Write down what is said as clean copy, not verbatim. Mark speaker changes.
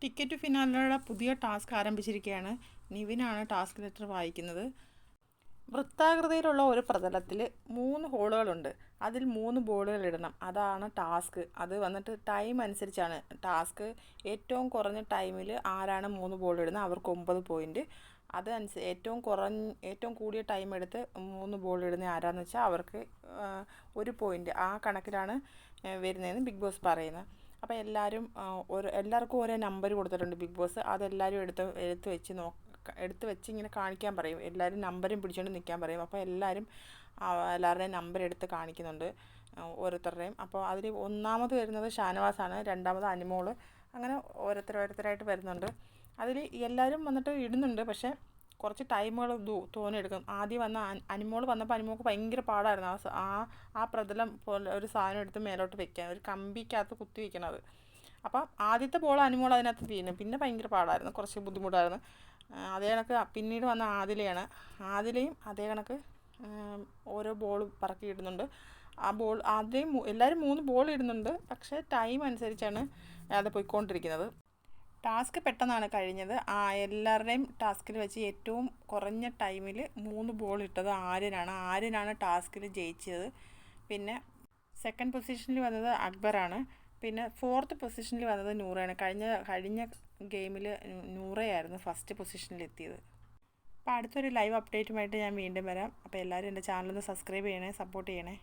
Speaker 1: Ticket ഫിനാലയുടെ പുതിയ task ആരംഭിച്ചിരിക്കുകയാണ്. നിവിനാണ് task letter വായിക്കുന്നത്. വൃത്താകൃതിയിലുള്ള ഒരു പ്രതലത്തിൽ 3 ഹോളുകളുണ്ട്. അതിൽ 3 ബോളുകൾ ഇടണം. അതാണ് ടാസ്ക്. അത് വന്നിട്ട് ടൈം അനുസരിച്ചാണ് ടാസ്ക്. ഏറ്റവും കുറഞ്ഞ ടൈമിൽ ആരാണ് 3 ബോൾ ഇടുന്നത് അവർക്ക് 9 പോയിൻറ്റ്. അത് ഏറ്റവും കൂടിയ ടൈം എടുത്ത് 3 ബോൾ ഇടുന്ന ആരാന്ന് വെച്ചാൽ അവർക്ക് 1 പോയിൻറ്റ്. ആ കണക്കിലാണ് വരുന്നതെന്ന് ബിഗ് ബോസ് പറയുന്നത്. അപ്പോൾ എല്ലാവർക്കും ഓരോ നമ്പർ കൊടുത്തിട്ടുണ്ട് ബിഗ് ബോസ്. അതെല്ലാവരും എടുത്ത് വെച്ച് ഇങ്ങനെ കാണിക്കാൻ പറയും. എല്ലാവരും നമ്പരും പിടിച്ചുകൊണ്ട് നിൽക്കാൻ പറയും. അപ്പോൾ എല്ലാവരുടെയും നമ്പർ എടുത്ത് കാണിക്കുന്നുണ്ട് ഓരോരുത്തരുടെയും. അപ്പോൾ അതിൽ ഒന്നാമത് വരുന്നത് ഷാനവാസാണ്, രണ്ടാമത് അനിമോൾ, അങ്ങനെ ഓരോരുത്തരായിട്ട് വരുന്നുണ്ട്. അതിൽ എല്ലാവരും വന്നിട്ട് ഇടുന്നുണ്ട്. പക്ഷേ കുറച്ച് ടൈമുകൾ തോന്നിയെടുക്കും. ആദ്യം വന്ന അനിമോൾ വന്നപ്പോൾ അനിമോൾക്ക് ഭയങ്കര പാടായിരുന്നു ആ പ്രതലം പോലെ ഒരു സാധനം എടുത്ത് മേലോട്ട് വെക്കാൻ, ഒരു കമ്പിക്കകത്ത് കുത്തി വെക്കണത്. അപ്പം ആദ്യത്തെ ബോൾ അനിമോൾ അതിനകത്ത് വീണു. പിന്നെ ഭയങ്കര പാടായിരുന്നു, കുറച്ച് ബുദ്ധിമുട്ടായിരുന്നു. അതേ കണക്ക് പിന്നീട് വന്ന ആദിലയും അതേ കണക്ക് ഓരോ ബോൾ പറക്കി ഇടുന്നുണ്ട്. എല്ലാവരും 3 ബോൾ ഇടുന്നുണ്ട്. പക്ഷേ ടൈം അനുസരിച്ചാണ് അത് പോയിക്കൊണ്ടിരിക്കുന്നത്. ടാസ്ക് പെട്ടെന്നാണ് കഴിഞ്ഞത്. എല്ലാവരുടെയും ടാസ്കിൽ വെച്ച് ഏറ്റവും കുറഞ്ഞ ടൈമിൽ 3 ബോൾ ഇട്ടത് ആര്യനാണ് ടാസ്കിൽ ജയിച്ചത്. പിന്നെ സെക്കൻഡ് പൊസിഷനിൽ വന്നത് അക്ബറാണ്. പിന്നെ 4th പൊസിഷനിൽ വന്നത് നൂറയാണ്. കഴിഞ്ഞ ഗെയിമിൽ നൂറയായിരുന്നു ഫസ്റ്റ് പൊസിഷനിലെത്തിയത്. അപ്പോൾ അടുത്തൊരു ലൈവ് അപ്ഡേറ്റുമായിട്ട് ഞാൻ വീണ്ടും വരാം. അപ്പോൾ എല്ലാവരും എൻ്റെ ചാനലൊന്ന് സബ്സ്ക്രൈബ് ചെയ്യണേ, സപ്പോർട്ട് ചെയ്യണേ.